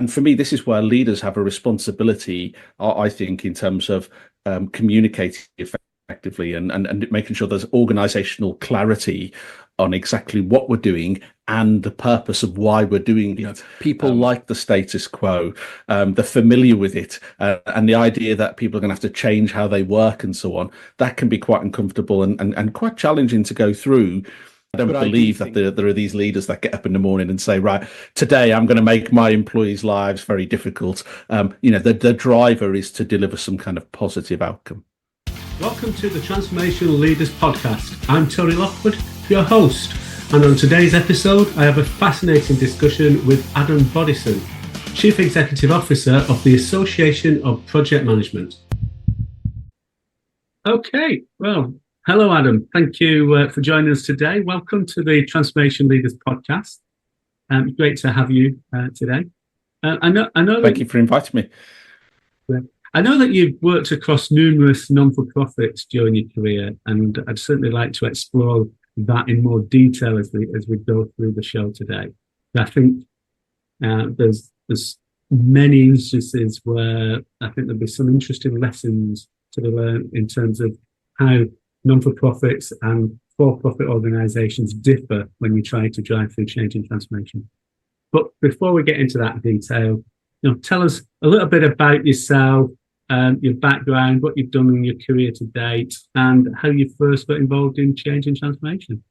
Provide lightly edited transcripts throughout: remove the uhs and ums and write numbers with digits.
and for me, this is where leaders have a responsibility, I think, in terms of communicating effectively and making sure there's organizational clarity on exactly what we're doing and the purpose of why we're doing it. People like the status quo, they're familiar with it, and the idea that people are going to have to change how they work and so on, that can be quite uncomfortable and quite challenging to go through. I don't believe that there are these leaders that get up in the morning and say, right, today I'm going to make my employees' lives very difficult. The driver is to deliver some kind of positive outcome. Welcome to the Transformational Leaders Podcast. I'm Tony Lockwood, your host. And on today's episode, I have a fascinating discussion with Adam Boddison, Chief Executive Officer of the Association of Project Management. Okay, well, hello, Adam. Thank you for joining us today. Welcome to the Transformation Leaders Podcast. Great to have you today. Thank you for inviting me. I know that you've worked across numerous non-for-profits during your career, and I'd certainly like to explore that in more detail as we go through the show today. I think there's many instances where I think there'll be some interesting lessons to learn in terms of how non-for-profits and for-profit organisations differ when you try to drive through change and transformation. But before we get into that detail, tell us a little bit about yourself, your background, what you've done in your career to date, and how you first got involved in change and transformation.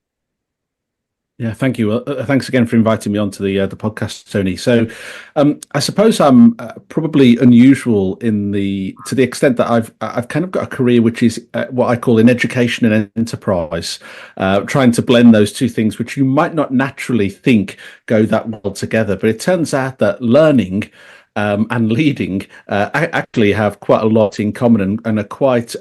Yeah, thank you. Thanks again for inviting me onto the podcast, Tony. So, I suppose I'm probably unusual to the extent that I've kind of got a career which is what I call in education and enterprise, trying to blend those two things, which you might not naturally think go that well together. But it turns out that learning and leading actually have quite a lot in common and are quite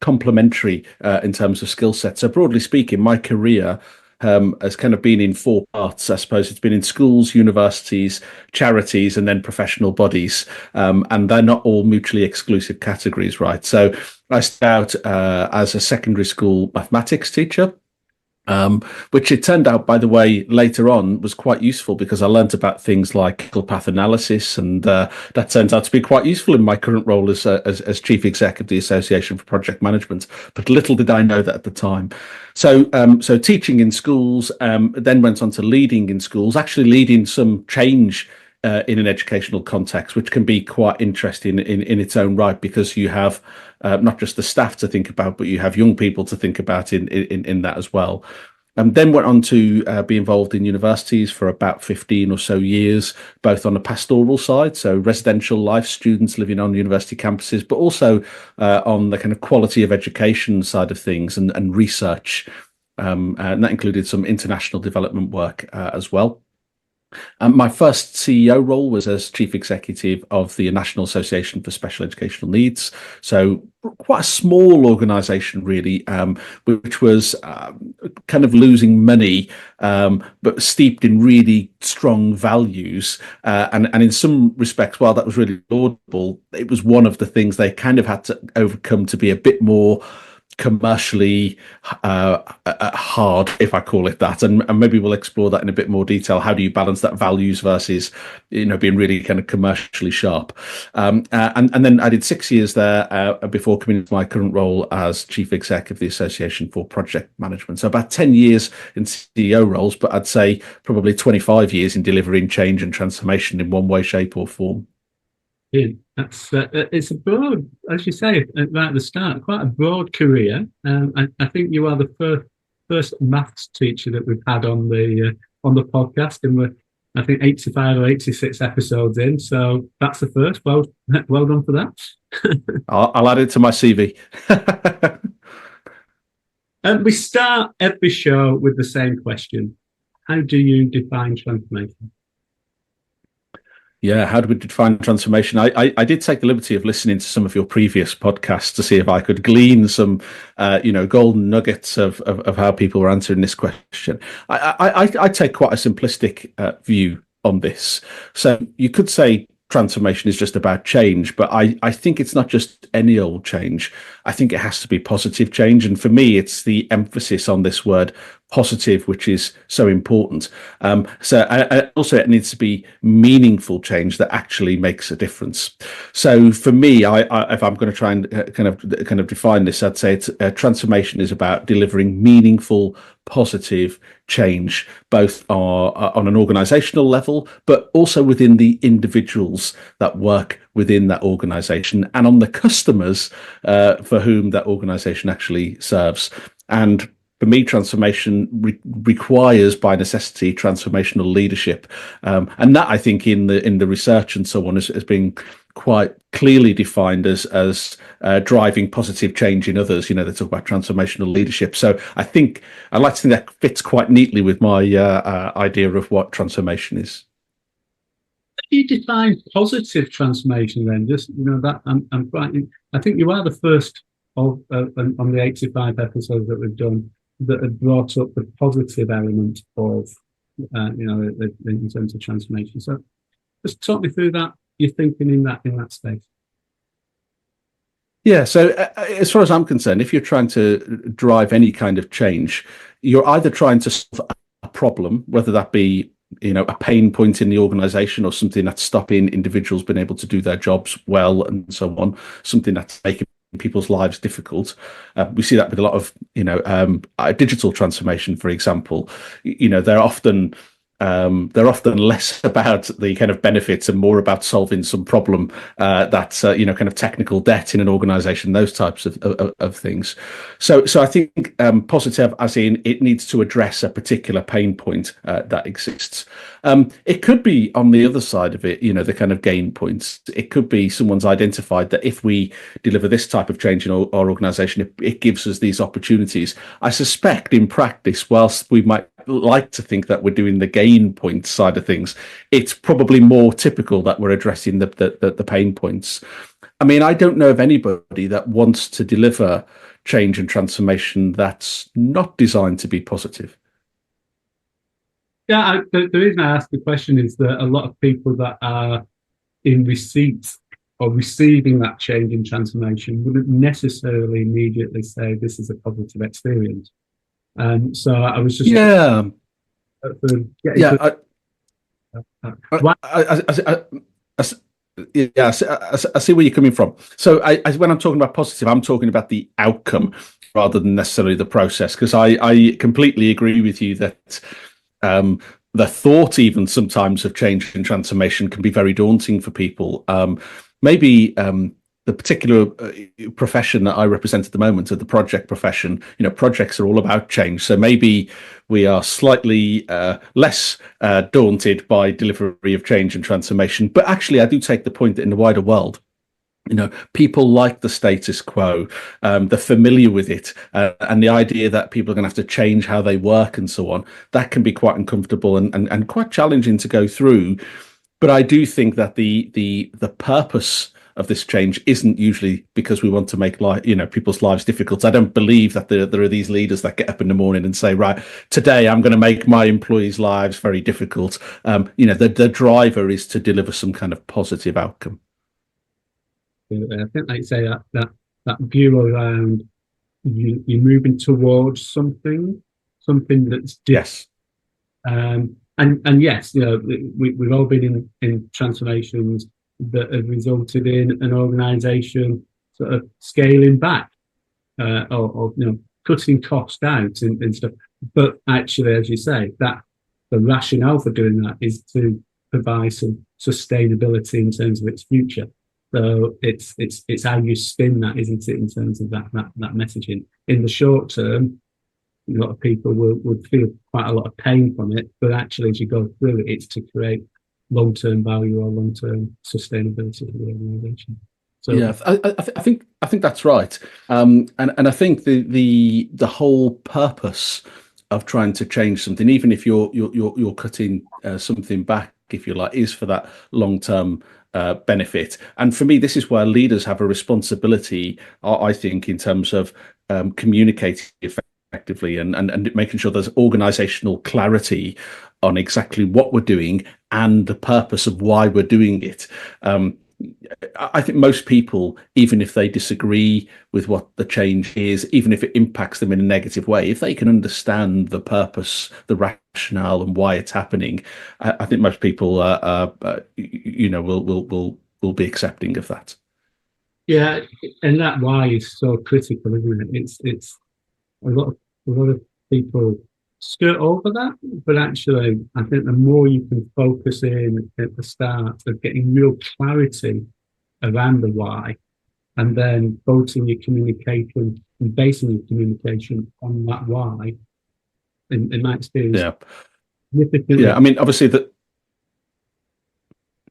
complementary in terms of skill sets. So broadly speaking, my career has kind of been in four parts, I suppose. It's been in schools, universities, charities, and then professional bodies. And they're not all mutually exclusive categories, right? So I started out as a secondary school mathematics teacher. Which it turned out, by the way, later on was quite useful because I learned about things like path analysis, and that turns out to be quite useful in my current role as Chief Exec of the Association for Project Management. But little did I know that at the time. So teaching in schools, then went on to leading in schools, actually leading some change in an educational context, which can be quite interesting in its own right, because you have not just the staff to think about, but you have young people to think about in that as well. Then went on to be involved in universities for about 15 or so years, both on the pastoral side, so residential life, students living on university campuses, but also on the kind of quality of education side of things and research. And that included some international development work as well. My first CEO role was as Chief Executive of the National Association for Special Educational Needs. So quite a small organisation, really, which was kind of losing money, but steeped in really strong values. And in some respects, while that was really laudable, it was one of the things they kind of had to overcome to be a bit more commercially hard, if I call it that, and maybe we'll explore that in a bit more detail. How do you balance that values versus being really kind of commercially sharp? And then I did 6 years there before coming into my current role as Chief Exec of the Association for Project Management. So about 10 years in CEO roles, but I'd say probably 25 years in delivering change and transformation in one way, shape or form. Yeah, it's a broad, as you say right at the start, quite a broad career. I think you are the first maths teacher that we've had on the podcast, and we're, I think, 85 or 86 episodes in. So that's the first. Well done for that. I'll add it to my CV. We start every show with the same question: how do you define transformation? Yeah, how do we define transformation? I did take the liberty of listening to some of your previous podcasts to see if I could glean some, golden nuggets of how people were answering this question. I take quite a simplistic view on this. So you could say transformation is just about change, but I think it's not just any old change. I think it has to be positive change. And for me, it's the emphasis on this word positive, which is so important. Also it needs to be meaningful change that actually makes a difference. So for me, if I'm going to try and kind of define this, I'd say it's transformation is about delivering meaningful, positive change, both on an organizational level, but also within the individuals that work within that organization and on the customers for whom that organization actually serves. And for me, transformation requires, by necessity, transformational leadership, and that I think in the research and so on has been quite clearly defined as driving positive change in others. They talk about transformational leadership. So I think I'd like to think that fits quite neatly with my idea of what transformation is. How do you define positive transformation then? Just that I'm frightened. I think you are the first of on the 85 episodes that we've done that have brought up the positive element of in terms of transformation. So just talk me through that. You're thinking in that space. Yeah. So as far as I'm concerned, if you're trying to drive any kind of change, you're either trying to solve a problem, whether that be a pain point in the organization or something that's stopping individuals being able to do their jobs well and so on, something that's making people's lives difficult. We see that with a lot of digital transformation, for example. They're often less about the kind of benefits and more about solving some problem that's kind of technical debt in an organization, those types of things. So I think positive as in it needs to address a particular pain point that exists. It could be on the other side of it, the kind of gain points. It could be someone's identified that if we deliver this type of change in our organization, it gives us these opportunities. I suspect in practice, whilst we might like to think that we're doing the gain point side of things, it's probably more typical that we're addressing the pain points. I mean, I don't know of anybody that wants to deliver change and transformation that's not designed to be positive. Yeah, the reason I ask the question is that a lot of people that are in receipt or receiving that change and transformation wouldn't necessarily immediately say this is a positive experience. So I was just yeah. I see where you're coming from. So when I'm talking about positive, I'm talking about the outcome rather than necessarily the process, because I completely agree with you that the thought even sometimes of change and transformation can be very daunting for people. Maybe the particular profession that I represent at the moment, the project profession, projects are all about change. So maybe we are slightly less daunted by delivery of change and transformation. But actually, I do take the point that in the wider world, people like the status quo, they're familiar with it, and the idea that people are going to have to change how they work and so on, that can be quite uncomfortable and quite challenging to go through. But I do think that the purpose of this change isn't usually because we want to make people's lives difficult. I don't believe that there are these leaders that get up in the morning and say, right, today I'm going to make my employees' lives very difficult. The driver is to deliver some kind of positive outcome. I think, like you say, that view around you're moving towards something that's yes. And yes, we've all been in transformations that have resulted in an organisation sort of scaling back or cutting costs out and stuff. But actually, as you say, that the rationale for doing that is to provide some sustainability in terms of its future. So it's how you spin that, isn't it, in terms of that messaging. In the short term, a lot of people would feel quite a lot of pain from it, but actually, as you go through it, it's to create long-term value or long-term sustainability for the organisation. So yeah, I think that's right, and I think the whole purpose of trying to change something, even if you're cutting something back, if you like, is for that long-term benefit. And for me, this is where leaders have a responsibility, I think, in terms of communicating effectively, and making sure there's organizational clarity on exactly what we're doing and the purpose of why we're doing it. I think most people, even if they disagree with what the change is, even if it impacts them in a negative way, if they can understand the purpose, the rationale, and why it's happening, I think most people, will be accepting of that. Yeah, and that why is so critical, isn't it? It's a lot of people skirt over that, but actually, I think the more you can focus in at the start of getting real clarity around the why, and then bolting your communication and basing your communication on that why, in my experience, Yeah, significantly. yeah. I mean, obviously that.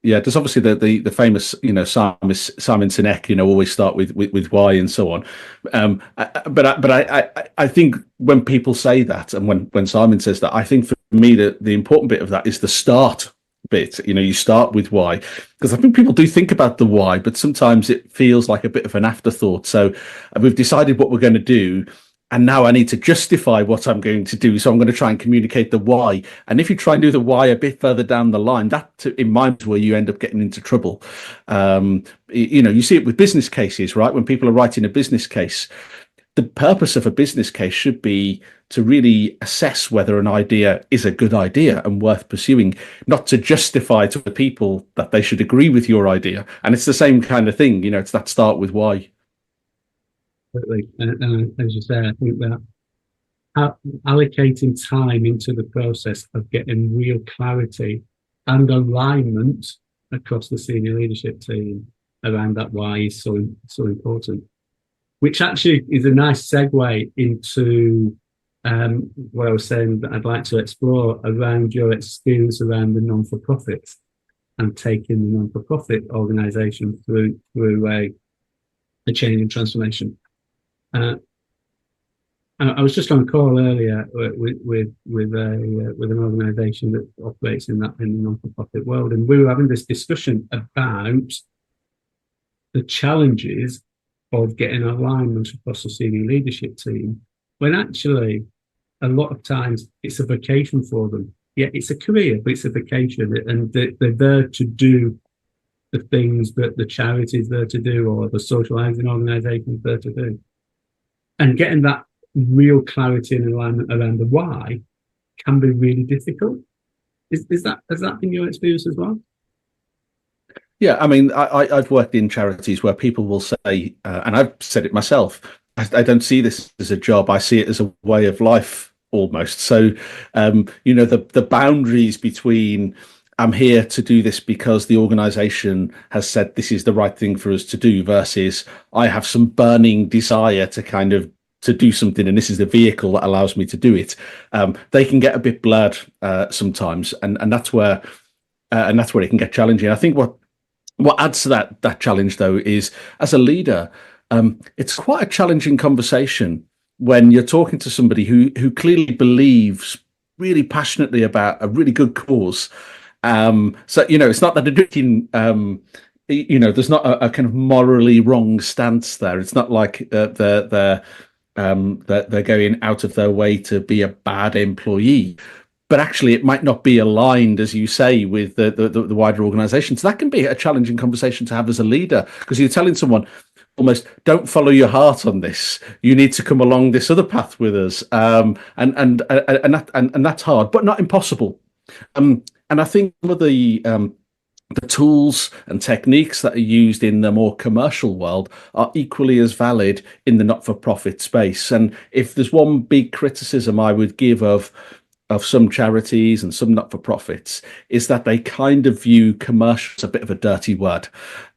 Yeah, there's obviously the famous, Simon Sinek, always start with why and so on. But I think when people say that, and when Simon says that, I think for me the important bit of that is the start bit. You start with why, because I think people do think about the why, but sometimes it feels like a bit of an afterthought. So we've decided what we're going to do, and now I need to justify what I'm going to do. So I'm going to try and communicate the why. And if you try and do the why a bit further down the line, that in mind is where you end up getting into trouble. You see it with business cases, right? When people are writing a business case, the purpose of a business case should be to really assess whether an idea is a good idea and worth pursuing, not to justify to the people that they should agree with your idea. And it's the same kind of thing, it's that start with why. And as you say, I think that allocating time into the process of getting real clarity and alignment across the senior leadership team around that why is so important. Which actually is a nice segue into what I was saying that I'd like to explore around your experience around the non-for-profits and taking the non-for-profit organisation through a change and transformation. I was just on a call earlier with an organisation that operates in the non-for-profit world, and we were having this discussion about the challenges of getting alignment across the senior leadership team, when actually a lot of times it's a vocation for them. Yeah, it's a career, but it's a vocation, and they're there to do the things that the charity's there to do or the social housing organisation is there to do. And getting that real clarity and alignment around the why can be really difficult. Has that been your experience as well? Yeah, I mean, I've worked in charities where people will say, and I've said it myself, I don't see this as a job. I see it as a way of life almost. So, the boundaries between I'm here to do this because the organization has said this is the right thing for us to do versus I have some burning desire to do something, and this is the vehicle that allows me to do it. They can get a bit blurred sometimes, and that's where it can get challenging. I think what adds to that challenge, though, is as a leader, it's quite a challenging conversation when you're talking to somebody who clearly believes really passionately about a really good cause. So it's not that they're doing, there's not a kind of morally wrong stance there. It's not like they're going out of their way to be a bad employee. But actually, it might not be aligned, as you say, with the wider organisation. So that can be a challenging conversation to have as a leader, because you're telling someone almost, don't follow your heart on this. You need to come along this other path with us, and that's hard, but not impossible. And I think some of the tools and techniques that are used in the more commercial world are equally as valid in the not-for-profit space. And if there's one big criticism I would give of some charities and some not-for-profits, is that they kind of view commercial as a bit of a dirty word.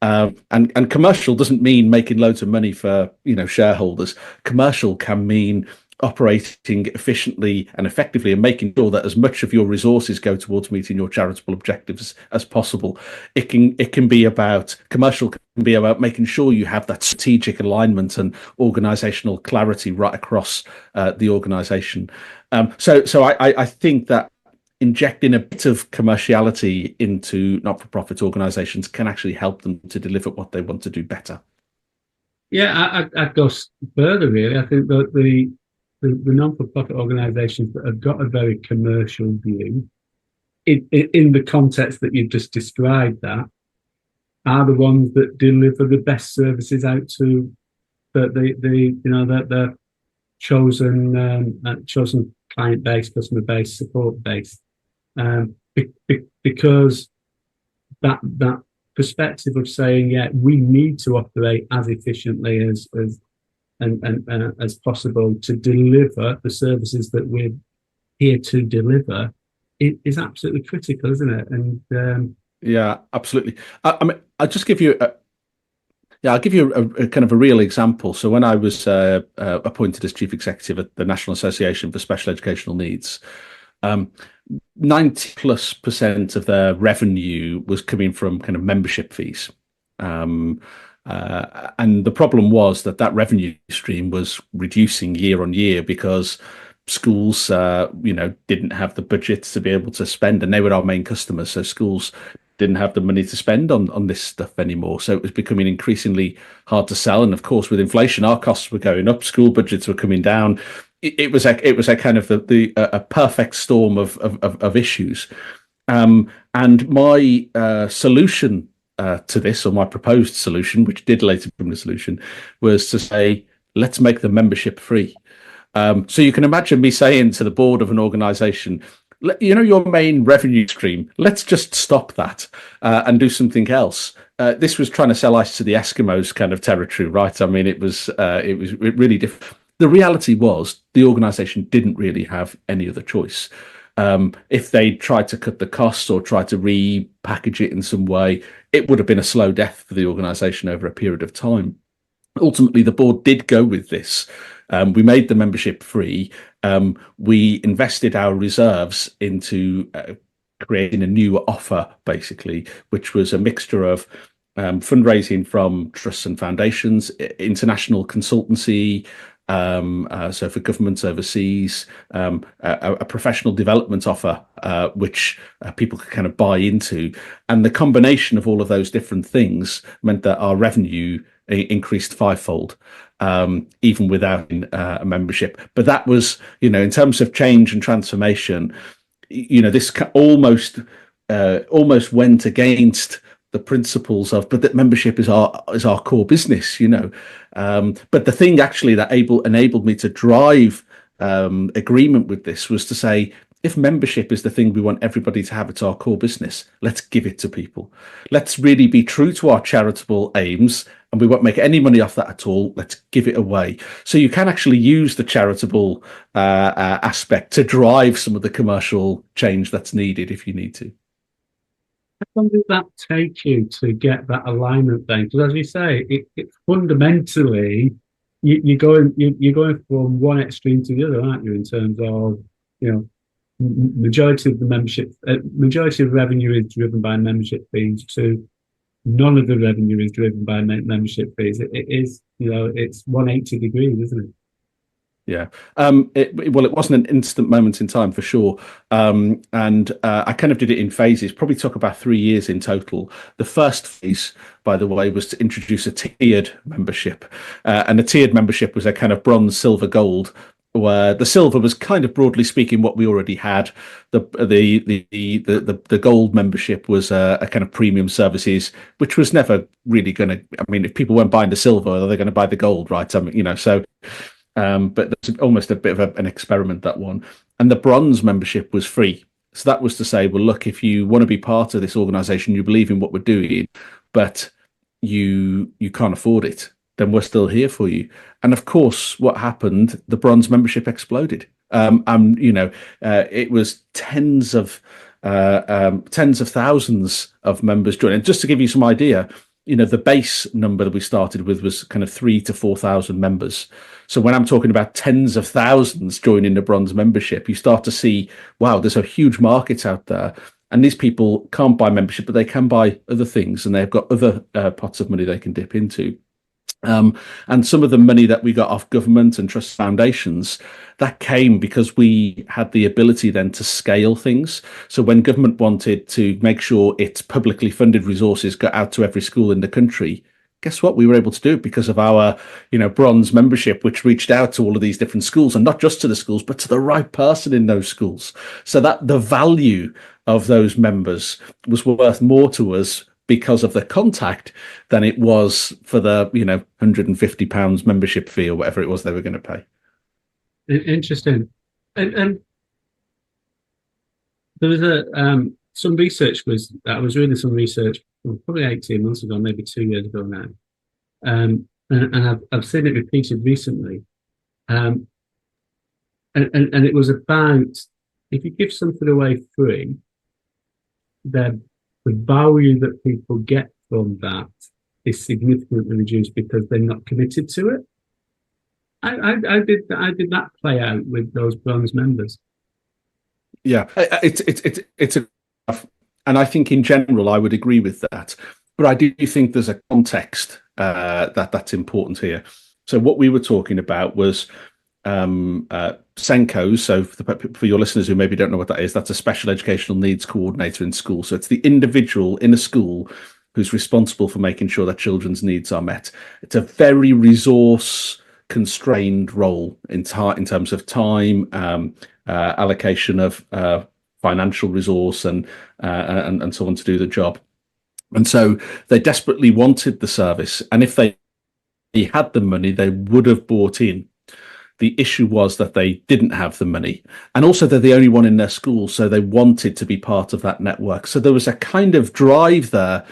And commercial doesn't mean making loads of money for shareholders. Commercial can mean operating efficiently and effectively and making sure that as much of your resources go towards meeting your charitable objectives as possible. Commercial can be about making sure you have that strategic alignment and organizational clarity right across the organization. So I think that injecting a bit of commerciality into not-for-profit organizations can actually help them to deliver what they want to do better. Yeah, I'd go further, really. I think that the non-for-profit organisations that have got a very commercial view, in the context that you've just described, that are the ones that deliver the best services out to the chosen client base, customer base, support base, because that perspective of saying, yeah, we need to operate as efficiently as possible to deliver the services that we're here to deliver, it is absolutely critical, isn't it? And Yeah, absolutely. I mean, I'll give you a kind of a real example. So when I was appointed as chief executive at the National Association for Special Educational Needs, 90+% of their revenue was coming from kind of membership fees. And the problem was that revenue stream was reducing year on year because schools, didn't have the budgets to be able to spend, and they were our main customers. So schools didn't have the money to spend on this stuff anymore. So it was becoming increasingly hard to sell. And of course, with inflation, our costs were going up, school budgets were coming down. It was a kind of a perfect storm of issues. And my solution to this, or my proposed solution, which did later become the solution, was to say, let's make the membership free. So you can imagine me saying to the board of an organization, your main revenue stream, let's just stop that and do something else. This was trying to sell ice to the Eskimos kind of territory, right? I mean, it was really different. The reality was the organization didn't really have any other choice. If they tried to cut the costs or tried to repackage it in some way, it would have been a slow death for the organization over a period of time. Ultimately, the board did go with this. We made the membership free. We invested our reserves into creating a new offer, basically, which was a mixture of fundraising from trusts and foundations, international consultancy, so for governments overseas, a professional development offer, which people could kind of buy into. And the combination of all of those different things meant that our revenue increased fivefold, even without a membership. But that was, in terms of change and transformation, this almost went against the principles of, but that membership is our core business, But the thing actually that enabled me to drive agreement with this was to say, if membership is the thing we want everybody to have, it's our core business, let's give it to people. Let's really be true to our charitable aims, and we won't make any money off that at all. Let's give it away. So you can actually use the charitable aspect to drive some of the commercial change that's needed if you need to. How long did that take you to get that alignment then? Because as you say, it fundamentally you're going from one extreme to the other, aren't you? In terms of majority of the majority of revenue is driven by membership fees to none of the revenue is driven by membership fees. It is, it's 180 degrees, isn't it? Yeah. It wasn't an instant moment in time for sure. And I kind of did it in phases, probably took about 3 years in total. The first phase, by the way, was to introduce a tiered membership. And a tiered membership was a kind of bronze, silver, gold, where the silver was kind of broadly speaking what we already had. The gold membership was a kind of premium services, which was never really going to, I mean, if people weren't buying the silver, are they going to buy the gold, right? But that's almost a bit of an experiment, that one. And the bronze membership was free. So that was to say, well, look, if you want to be part of this organization, you believe in what we're doing, but you can't afford it, then we're still here for you. And of course, what happened, the bronze membership exploded. It was tens of thousands of members joining. Just to give you some idea, the base number that we started with was kind of 3,000 to 4,000 members. So when I'm talking about tens of thousands joining the bronze membership, you start to see, wow, there's a huge market out there. And these people can't buy membership, but they can buy other things, and they've got other pots of money they can dip into. And some of the money that we got off government and trust foundations, that came because we had the ability then to scale things. So when government wanted to make sure its publicly funded resources got out to every school in the country, guess what? We were able to do it because of our, bronze membership, which reached out to all of these different schools, and not just to the schools, but to the right person in those schools. So that the value of those members was worth more to us because of the contact than it was for the, £150 membership fee or whatever it was they were going to pay. Interesting. And there was some research I was reading some research probably 18 months ago, maybe 2 years ago now. And I've seen it repeated recently. And it was about, if you give something away free, then the value that people get from that is significantly reduced because they're not committed to it. I did that play out with those bronze members. Yeah, it's a, and I think in general I would agree with that, but I do think there's a context that's important here. So what we were talking about was SENCOs. So for your listeners who maybe don't know what that is, that's a special educational needs coordinator in school. So it's the individual in a school who's responsible for making sure that children's needs are met. It's a very resource constrained role in terms of time, allocation of financial resource, and so on to do the job. And so they desperately wanted the service, and if they had the money, they would have bought in. The issue was that they didn't have the money, and also they're the only one in their school, so they wanted to be part of that network. So there was a kind of drive there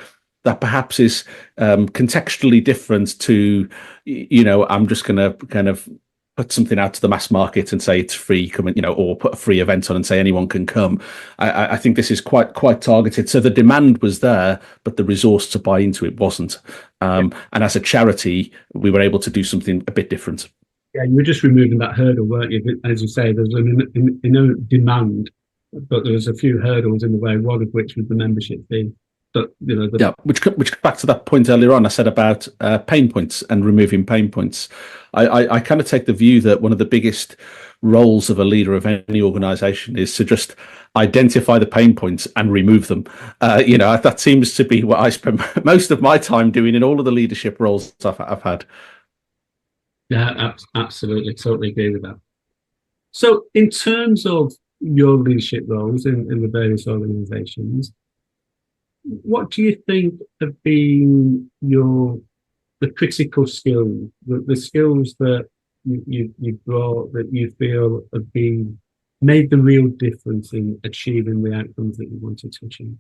that perhaps is contextually different to, I'm just going to kind of put something out to the mass market and say it's free, come and, or put a free event on and say anyone can come. I think this is quite targeted. So the demand was there, but the resource to buy into it wasn't. And as a charity, we were able to do something a bit different. Yeah, you were just removing that hurdle, weren't you? As you say, there's an demand, but there was a few hurdles in the way, one of which was the membership fee. But which comes back to that point earlier on I said about pain points and removing pain points. I kind of take the view that one of the biggest roles of a leader of any organization is to just identify the pain points and remove them. That seems to be what I spend most of my time doing in all of the leadership roles I've had. Yeah, absolutely, totally agree with that. So in terms of your leadership roles in the various organizations, what do you think have been the critical skills, the skills that you brought that you feel have made the real difference in achieving the outcomes that you wanted to achieve?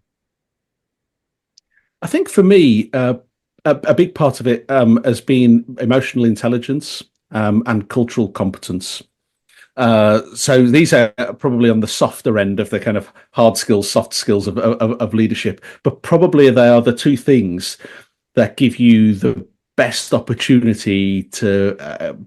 I think for me, a big part of it has been emotional intelligence and cultural competence. So these are probably on the softer end of the kind of hard skills, soft skills of leadership, but probably they are the two things that give you the best opportunity to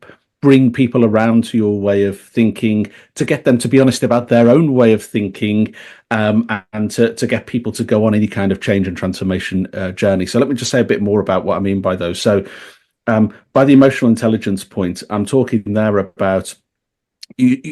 bring people around to your way of thinking, to get them to be honest about their own way of thinking, and to get people to go on any kind of change and transformation journey. So let me just say a bit more about what I mean by those. So by the emotional intelligence point, I'm talking there about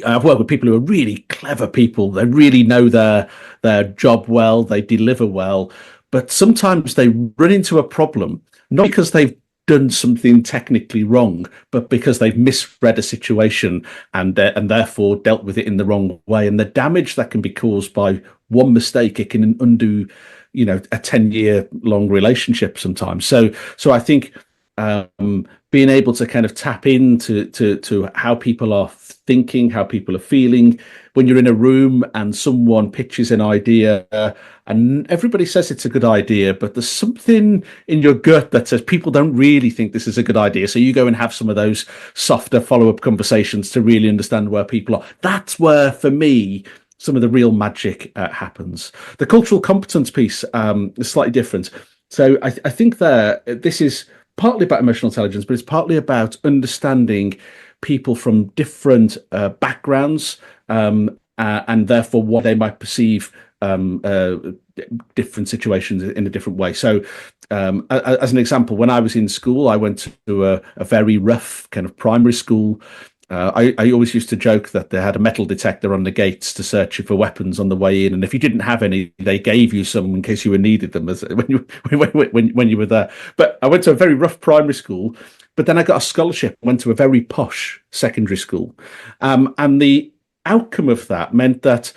I've worked with people who are really clever people. They really know their job well. They deliver well, but sometimes they run into a problem, not because they've done something technically wrong, but because they've misread a situation and therefore dealt with it in the wrong way. And the damage that can be caused by one mistake, it can undo, a 10-year long relationship sometimes. So I think being able to kind of tap into how people are thinking, how people are feeling when you're in a room and someone pitches an idea and everybody says it's a good idea, but there's something in your gut that says people don't really think this is a good idea. So you go and have some of those softer follow-up conversations to really understand where people are. That's where, for me, some of the real magic happens. The cultural competence piece is slightly different. So I think this is partly about emotional intelligence, but it's partly about understanding people from different backgrounds and therefore what they might perceive different situations in a different way. So as an example, when I was in school, I went to a very rough kind of primary school. I always used to joke that they had a metal detector on the gates to search you for weapons on the way in, and if you didn't have any, they gave you some in case you were needed them when you were there. But I went to a very rough primary school, but then I got a scholarship, went to a very posh secondary school, and the outcome of that meant that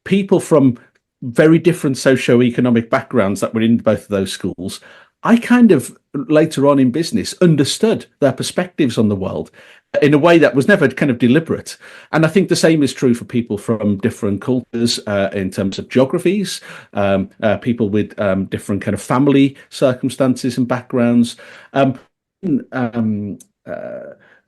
people from very different socio-economic backgrounds that were in both of those schools, I kind of later on in business understood their perspectives on the world in a way that was never kind of deliberate. And I think the same is true for people from different cultures in terms of geographies, people with different kind of family circumstances and backgrounds. Um,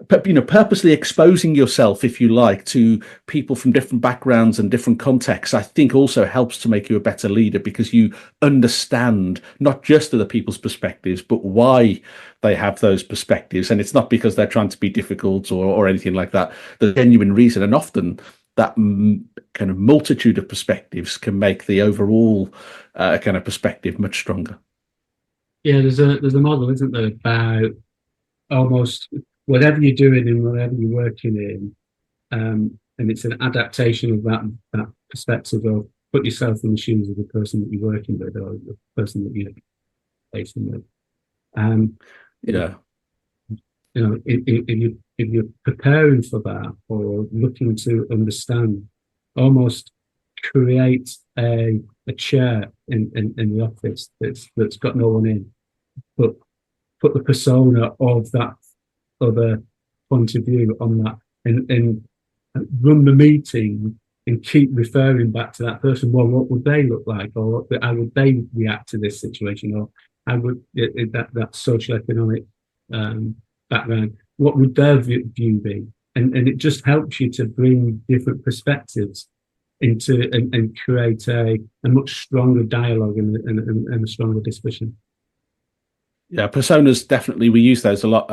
Purposely exposing yourself, if you like, to people from different backgrounds and different contexts, I think also helps to make you a better leader, because you understand not just other people's perspectives, but why they have those perspectives. And it's not because they're trying to be difficult or anything like that. The genuine reason, and often that kind of multitude of perspectives can make the overall kind of perspective much stronger. Yeah, there's a model, isn't there, about almost whatever you're doing and whatever you're working in, and it's an adaptation of that perspective of put yourself in the shoes of the person that you're working with or the person that you're facing with. Yeah. You know, if you're preparing for that or looking to understand, almost create a chair in the office that's got no one in, but put the persona of that other point of view on that, and run the meeting and keep referring back to that person. Well, what would they look like, or how would they react to this situation, or how would that socioeconomic background, what would their view be? And it just helps you to bring different perspectives into and create a much stronger dialogue and a stronger discussion. Yeah, personas, definitely. We use those a lot.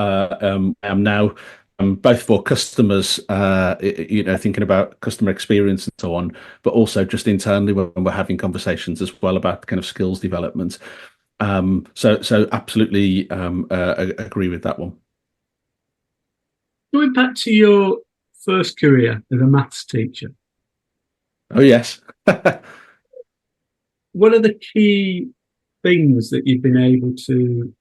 Now, both for customers, thinking about customer experience and so on, but also just internally when we're having conversations as well about kind of skills development. So absolutely agree with that one. Going back to your first career as a maths teacher. Oh, yes. What are the key things that you've been able to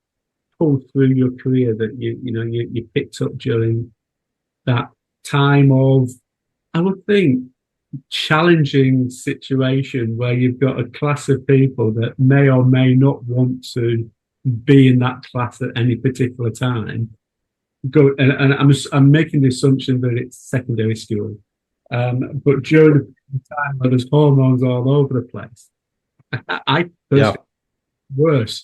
pull through your career that you picked up during that time of, I would think, challenging situation where you've got a class of people that may or may not want to be in that class at any particular time? And I'm making the assumption that it's secondary school, but during the time where there's hormones all over the place, I personally worse.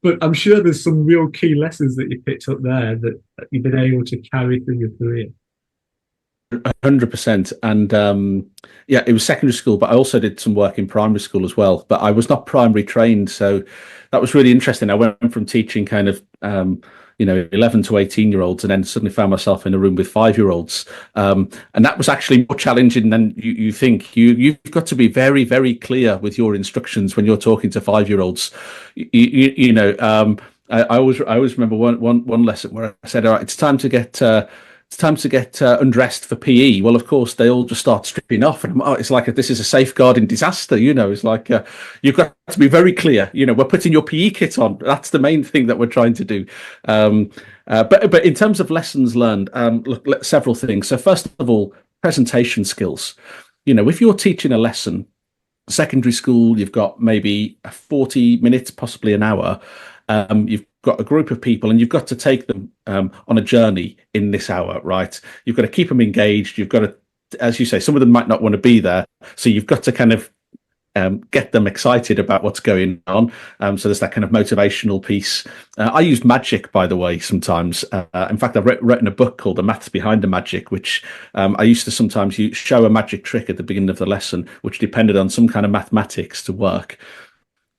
But I'm sure there's some real key lessons that you picked up there that you've been able to carry through your career. 100%. And it was secondary school, but I also did some work in primary school as well. But I was not primary trained, so that was really interesting. I went from teaching kind of 11 to 18-year-olds, and then suddenly found myself in a room with 5-year-olds. And that was actually more challenging than you think. You've got to be very, very clear with your instructions when you're talking to 5-year-olds. I always remember one lesson where I said, "All right, it's time to get undressed for PE." Well, of course, they all just start stripping off, and it's like this is a safeguarding disaster. It's like you've got to be very clear. We're putting your PE kit on. That's the main thing that we're trying to do. But in terms of lessons learned, look, several things. So first of all, presentation skills. If you're teaching a lesson, secondary school, you've got maybe 40 minutes, possibly an hour. You've got a group of people, and you've got to take them on a journey in this hour, right? You've got to keep them engaged. You've got to, as you say, some of them might not want to be there, so you've got to kind of get them excited about what's going on. So there's that kind of motivational piece. I use magic, by the way, sometimes. In fact, I've written a book called The Maths Behind the Magic, which I used to sometimes show a magic trick at the beginning of the lesson, which depended on some kind of mathematics to work.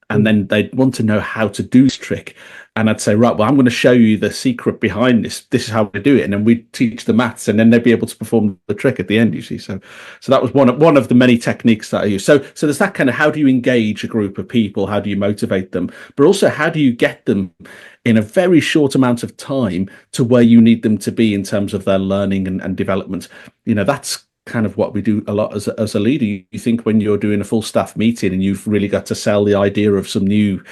And then they'd want to know how to do this trick. and I'd say, right, well, I'm going to show you the secret behind this. This is how we do it, and then we'd teach the maths, and then they'd be able to perform the trick at the end. You see, so that was one of the many techniques that I use. So there's that kind of, how do you engage a group of people? How do you motivate them? But also, how do you get them in a very short amount of time to where you need them to be in terms of their learning and development? That's kind of what we do a lot as a leader. You think when you're doing a full staff meeting and you've really got to sell the idea of some new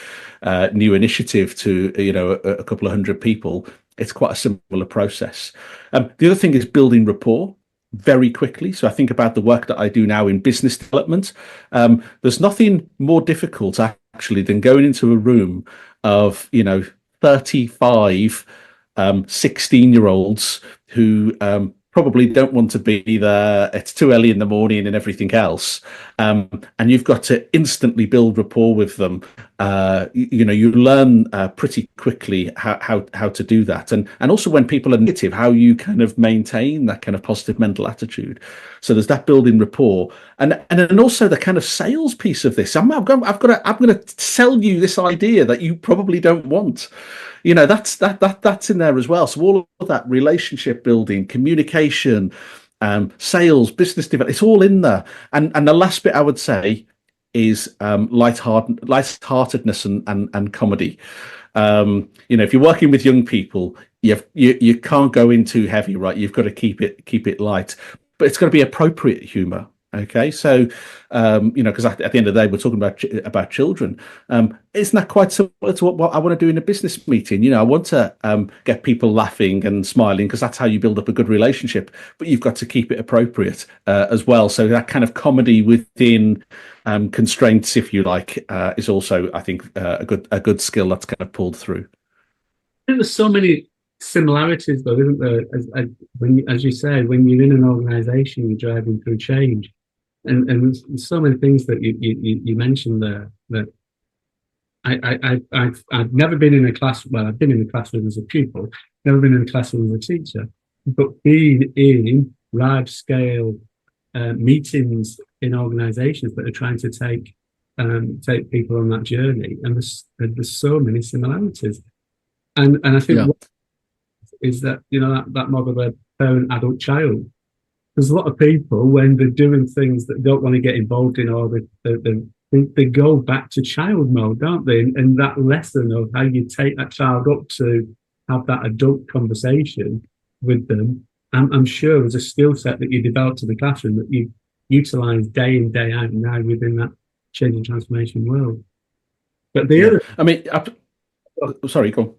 initiative to a couple of hundred people, it's quite a similar process. The other thing is building rapport very quickly. So I think about the work that I do now in business development. There's nothing more difficult actually than going into a room of 35 16-year-olds who probably don't want to be there. It's too early in the morning and everything else. And you've got to instantly build rapport with them. You learn pretty quickly how to do that. And also when people are negative, how you kind of maintain that kind of positive mental attitude. So there's that building rapport. And then also the kind of sales piece of this. I'm going to sell you this idea that you probably don't want. That's in there as well. So all of that relationship building, communication, sales, business development, it's all in there. And the last bit I would say is lightheartedness and comedy. If you're working with young people, you can't go in too heavy, right? You've got to keep it light, but it's got to be appropriate humor. Okay, so because at the end of the day, we're talking about children. Isn't that quite similar to what I want to do in a business meeting? I want to get people laughing and smiling, because that's how you build up a good relationship. But you've got to keep it appropriate as well. So that kind of comedy within constraints, if you like, is also, I think, a good skill that's kind of pulled through. I think there's so many similarities, though, isn't there? As you say, when you're in an organisation, you're driving through change. And there's so many things that you mentioned there that I've never been in a class. Well, I've been in a classroom as a pupil, never been in a classroom as a teacher, but being in large scale meetings in organisations that are trying to take people on that journey, and there's so many similarities. And I think what is that that model of parent, adult, child. There's a lot of people, when they're doing things that don't want to get involved in, or they go back to child mode, don't they? And that lesson of how you take that child up to have that adult conversation with them, I'm sure there's a skill set that you developed in the classroom that you utilise day in, day out now within that change and transformation world. But sorry, go on.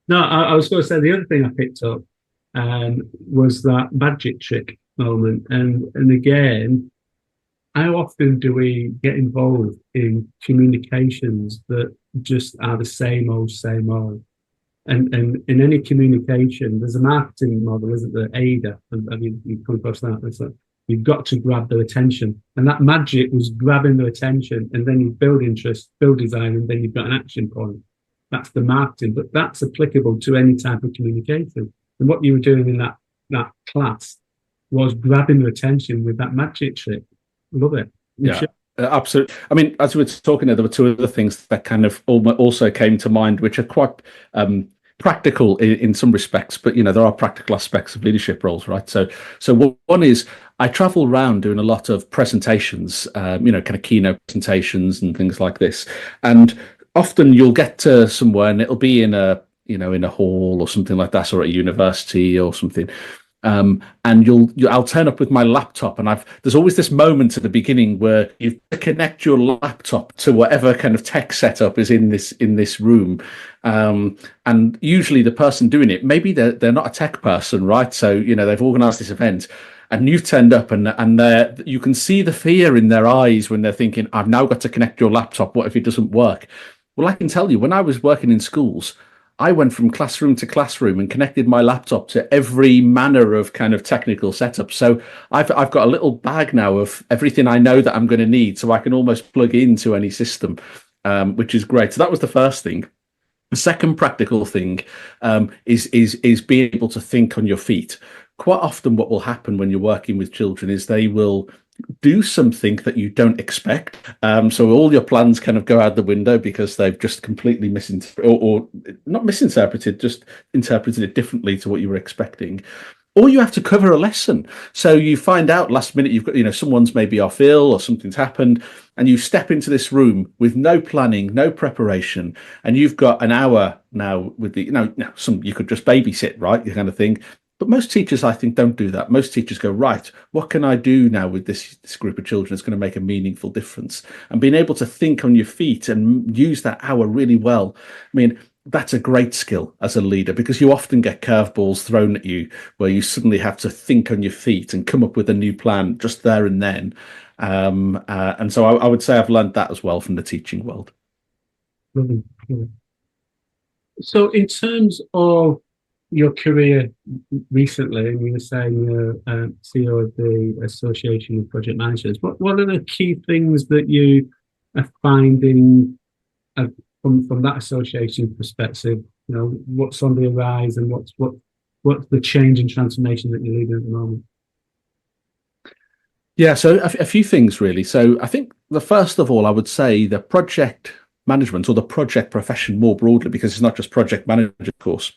No, I was going to say the other thing I picked up was that magic trick moment. And again, how often do we get involved in communications that just are the same old? And in any communication, there's a marketing model, isn't there? AIDA. I mean, you come across that. It's like, you've got to grab their attention. And that magic was grabbing their attention, and then you build interest, build desire, and then you've got an action point. That's the marketing, but that's applicable to any type of communication. And what you were doing in that class was grabbing their attention with that magic trick. Love it. Absolutely. I mean, as we were talking, there were two other things that kind of also came to mind, which are quite practical in some respects, but there are practical aspects of leadership roles, right? So one is, I travel around doing a lot of presentations, kind of keynote presentations and things like this, and often you'll get to somewhere and it'll be in a hall or something like that, or at a university or something. And I'll turn up with my laptop, and there's always this moment at the beginning where you connect your laptop to whatever kind of tech setup is in this room. And usually the person doing it, maybe they're not a tech person, right? So, they've organized this event, and you've turned up, and you can see the fear in their eyes when they're thinking, I've now got to connect your laptop. What if it doesn't work? Well, I can tell you, when I was working in schools, I went from classroom to classroom and connected my laptop to every manner of kind of technical setup. So I've got a little bag now of everything I know that I'm going to need, so I can almost plug into any system, which is great. So that was the first thing. The second practical thing is being able to think on your feet. Quite often what will happen when you're working with children is they will do something that you don't expect. So all your plans kind of go out the window because they've just completely misinterpreted, or not misinterpreted, just interpreted it differently to what you were expecting. Or you have to cover a lesson. So you find out last minute you've got, someone's maybe off ill or something's happened, and you step into this room with no planning, no preparation, and you've got an hour now with the, some you could just babysit, right? You kind of thing. But most teachers, I think, don't do that. Most teachers go, right, what can I do now with this group of children that's going to make a meaningful difference? And being able to think on your feet and use that hour really well. I mean, that's a great skill as a leader, because you often get curveballs thrown at you where you suddenly have to think on your feet and come up with a new plan just there and then. And so I would say I've learned that as well from the teaching world. So in terms of your career recently, and you were saying you're CEO of the Association of Project Managers, what are the key things that you are finding from that association perspective? What's on the rise, and what's the change and transformation that you're leading at the moment? Yeah, so a few things really. So I think the first of all, I would say the project management, or the project profession more broadly, because it's not just project management, of course,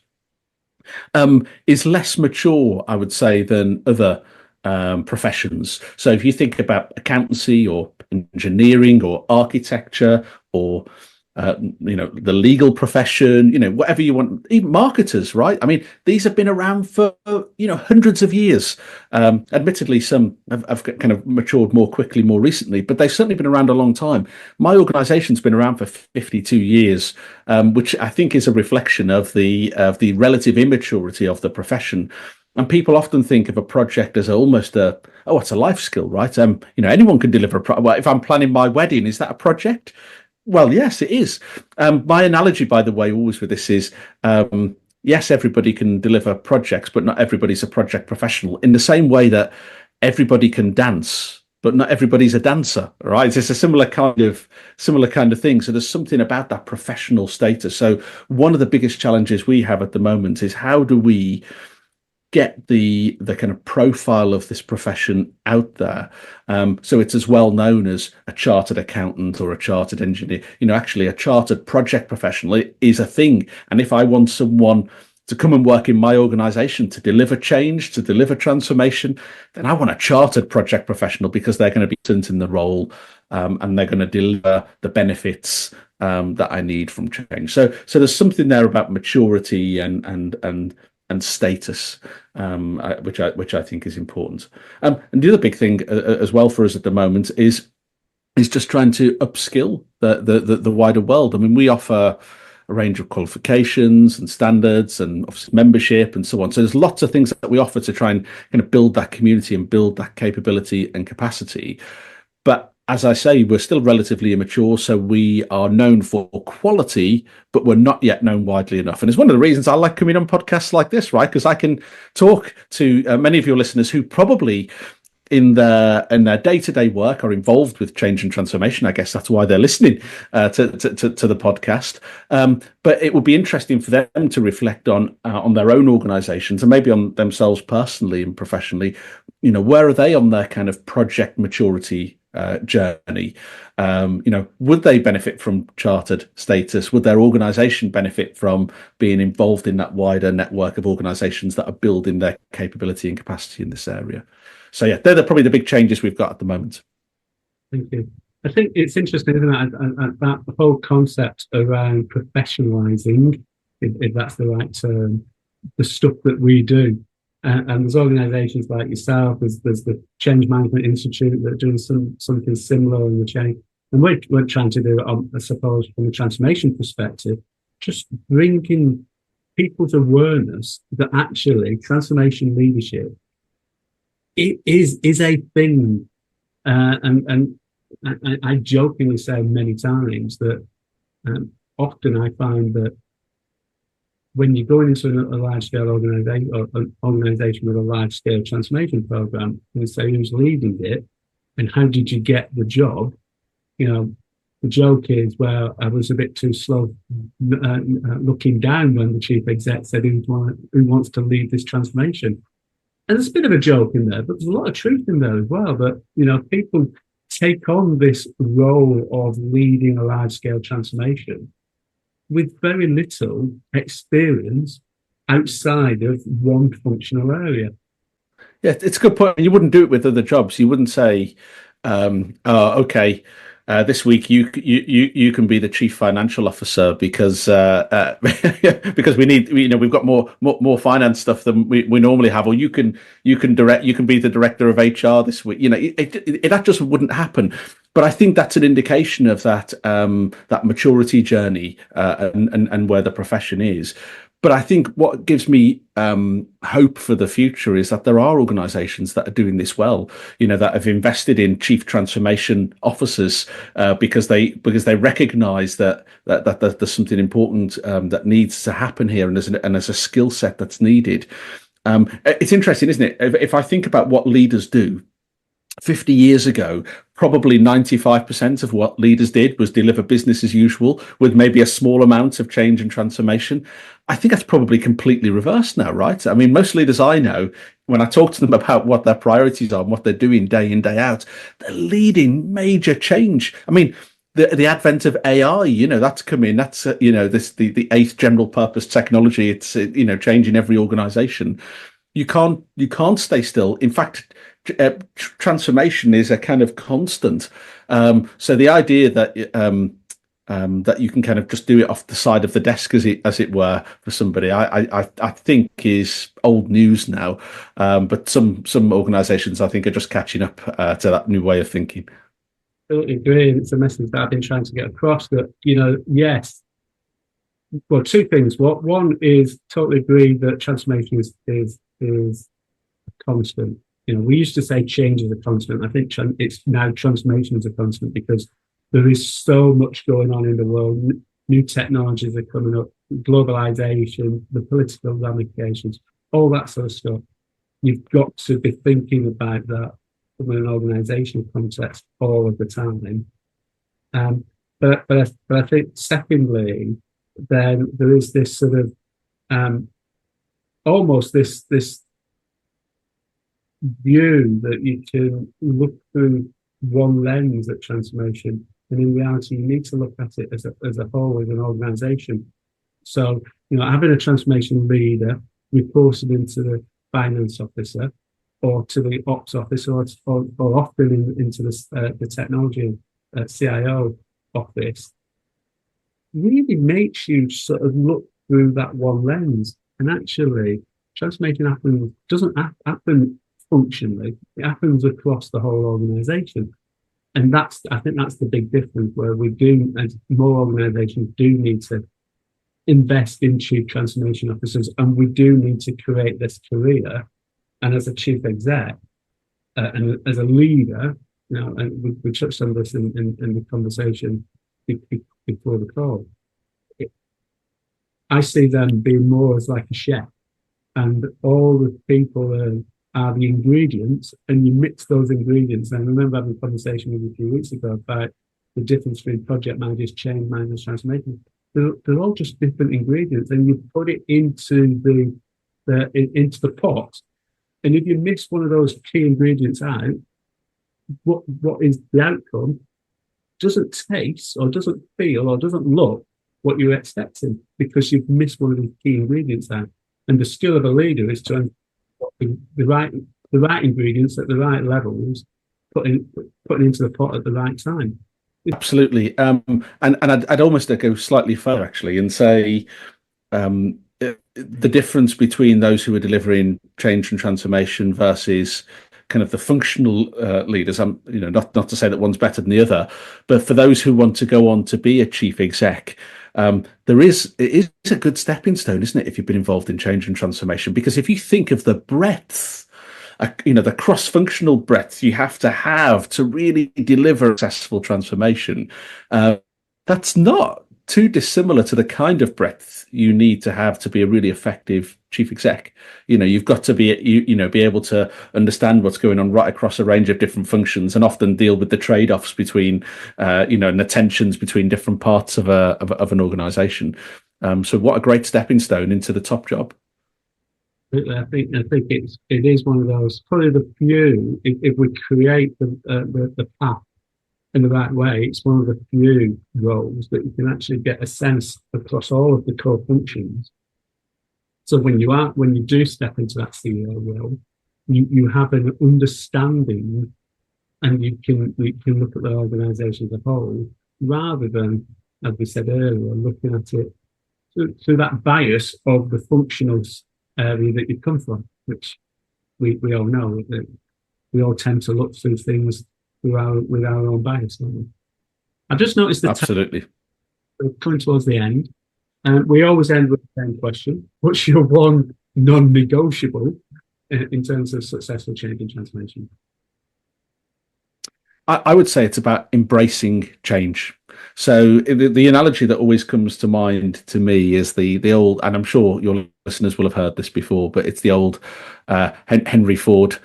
is less mature, I would say, than other professions. So if you think about accountancy or engineering or architecture or the legal profession, whatever you want, even marketers, right? I mean, these have been around for, hundreds of years. Admittedly, some have kind of matured more quickly, more recently, but they've certainly been around a long time. My organization's been around for 52 years, which I think is a reflection of the relative immaturity of the profession. And people often think of a project as it's a life skill, right? Anyone can deliver well, if I'm planning my wedding, is that a project? Well, yes, it is. My analogy, by the way, always with this is, yes, everybody can deliver projects, but not everybody's a project professional. In the same way that everybody can dance, but not everybody's a dancer, right? It's a similar kind of thing. So there's something about that professional status. So one of the biggest challenges we have at the moment is, how do we get the kind of profile of this profession out there, so it's as well known as a chartered accountant or a chartered engineer. Actually, a chartered project professional is a thing. And if I want someone to come and work in my organization to deliver change, to deliver transformation, then I want a chartered project professional, because they're going to be present in the role, and they're going to deliver the benefits that I need from change. So there's something there about maturity and status, which I think is important. And the other big thing as well for us at the moment is just trying to upskill the wider world. I mean, we offer a range of qualifications and standards and obviously membership and so on. So there's lots of things that we offer to try and kind of build that community and build that capability and capacity. But as I say, we're still relatively immature, so we are known for quality, but we're not yet known widely enough. And it's one of the reasons I like coming on podcasts like this, right? Because I can talk to many of your listeners who probably in their day-to-day work are involved with change and transformation. I guess that's why they're listening to the podcast. But it would be interesting for them to reflect on their own organizations, and maybe on themselves personally and professionally. Where are they on their kind of project maturity journey? Would they benefit from chartered status? Would their organization benefit from being involved in that wider network of organizations that are building their capability and capacity in this area? So yeah, they're probably the big changes we've got at the moment. Thank you. I think it's interesting, isn't it, that the whole concept around professionalizing, if that's the right term, the stuff that we do. And there's organisations like yourself, there's the Change Management Institute that are doing something similar in the change. And we're trying to do it, I suppose, from a transformation perspective, just bringing people's awareness that actually transformation leadership is a thing. And I jokingly say many times that often I find that when you're going into a large-scale organization, or an organization with a large-scale transformation program, and say who's leading it and how did you get the job, the joke is, well, I was a bit too slow looking down when the chief exec said who wants to lead this transformation. and there's a bit of a joke in there, but there's a lot of truth in there as well. That people take on this role of leading a large scale transformation with very little experience outside of one functional area. Yeah, it's a good point. You wouldn't do it with other jobs. You wouldn't say, "Oh, okay, this week you can be the chief financial officer because because we need we've got more finance stuff than we normally have, or you can be the director of HR this week." That just wouldn't happen. But I think that's an indication of that maturity journey and where the profession is. But I think what gives me hope for the future is that there are organisations that are doing this well, that have invested in chief transformation officers because they recognise that there's something important that needs to happen here, and there's a skill set that's needed. It's interesting, isn't it? If I think about what leaders do, 50 years ago, probably 95% of what leaders did was deliver business as usual with maybe a small amount of change and transformation. I think that's probably completely reversed now, right? I mean, most leaders I know, when I talk to them about what their priorities are and what they're doing day in, day out, they're leading major change. I mean, the advent of AI, that's come in. That's the eighth general purpose technology. It's changing every organization. You can't stay still. In fact, transformation is a kind of constant. So the idea that you can kind of just do it off the side of the desk, as it were, for somebody, I think is old news now. But some organisations, I think, are just catching up to that new way of thinking. Totally agree. It's a message that I've been trying to get across. That yes. Well, two things. One is totally agree that transformation is constant. We used to say change is a constant. I think it's now transformation is a constant because there is so much going on in the world. New technologies are coming up, globalization, the political ramifications, all that sort of stuff. You've got to be thinking about that from an organizational context all of the time. But I think secondly, then there is this sort of almost this view that you can look through one lens at transformation, and in reality, you need to look at it as a whole, as an organisation. So, having a transformation leader reported into the finance officer, or to the ops officer, or often into the technology CIO office, really makes you sort of look through that one lens. And actually, transformation doesn't happen functionally; it happens across the whole organisation. And I think that's the big difference, where we do, as more organisations do need to invest in chief transformation officers, and we do need to create this career. And as a chief exec and as a leader, and we touched on this in the conversation before the call. I see them being more as like a chef, and all the people are the ingredients, and you mix those ingredients. And I remember having a conversation with you a few weeks ago about the difference between project managers, change managers, transformation. They're all just different ingredients, and you put it into the pot. And if you miss one of those key ingredients out, what is the outcome? Doesn't taste, or doesn't feel, or doesn't look what you're expecting, because you've missed one of the key ingredients out. And the skill of a leader is to the right ingredients at the right levels, putting into the pot at the right time. Absolutely. And I'd almost go slightly further actually and say the difference between those who are delivering change and transformation versus kind of the functional leaders. Not to say that one's better than the other, but for those who want to go on to be a chief exec, it is a good stepping stone, isn't it, if you've been involved in change and transformation? Because if you think of the breadth, the cross-functional breadth you have to really deliver successful transformation, that's not too dissimilar to the kind of breadth you need to have to be a really effective chief exec. You've got to be able to understand what's going on right across a range of different functions, and often deal with the trade-offs between, and the tensions between different parts of an organization. So what a great stepping stone into the top job. it is one of those, probably the few, if we create the path in the right way, it's one of the few roles that you can actually get a sense across all of the core functions. So when you do step into that CEO role, you have an understanding, and you can look at the organisation as a whole, rather than, as we said earlier, looking at it through that bias of the functional area that you come from, which we all know that we all tend to look through things with our own bias. I've just noticed that Absolutely. we're coming towards the end, and we always end with the same question: what's your one non-negotiable in terms of successful change and transformation? I would say it's about embracing change. So the analogy that always comes to mind to me is the old, and I'm sure your listeners will have heard this before, but it's the old Henry Ford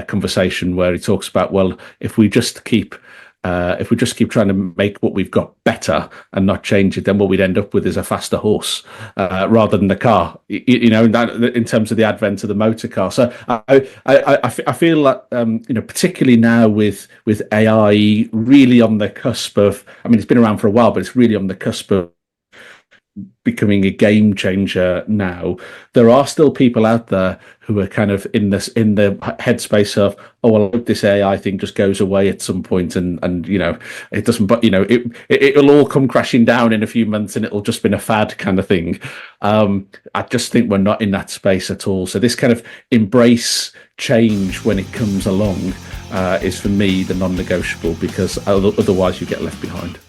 conversation where he talks about, well, if we just keep trying to make what we've got better and not change it, then what we'd end up with is a faster horse rather than the car. In terms of the advent of the motor car. So I feel that particularly now with AI really on the cusp of, I mean, it's been around for a while, but it's really on the cusp of becoming a game changer now. There are still people out there who are kind of in the headspace of, oh, well, I hope this AI thing just goes away at some point, and it doesn't, but it'll all come crashing down in a few months and it'll just been a fad kind of thing. I just think we're not in that space at all. So this kind of embrace change when it comes along is for me the non-negotiable, because otherwise you get left behind.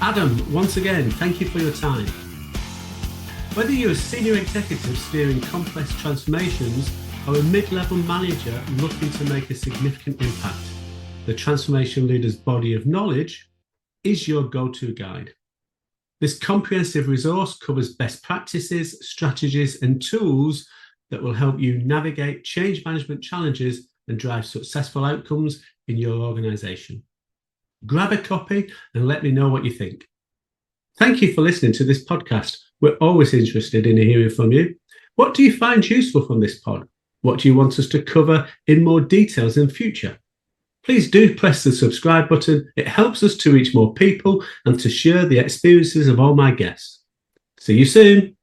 Adam, once again, thank you for your time. Whether you're a senior executive steering complex transformations or a mid-level manager looking to make a significant impact, the Transformation Leader's body of knowledge is your go-to guide. This comprehensive resource covers best practices, strategies, and tools that will help you navigate change management challenges and drive successful outcomes in your organization. Grab a copy and let me know what you think. Thank you for listening to this podcast. We're always interested in hearing from you. What do you find useful from this pod? What do you want us to cover in more details in future? Please do press the subscribe button. It helps us to reach more people and to share the experiences of all my guests. See you soon.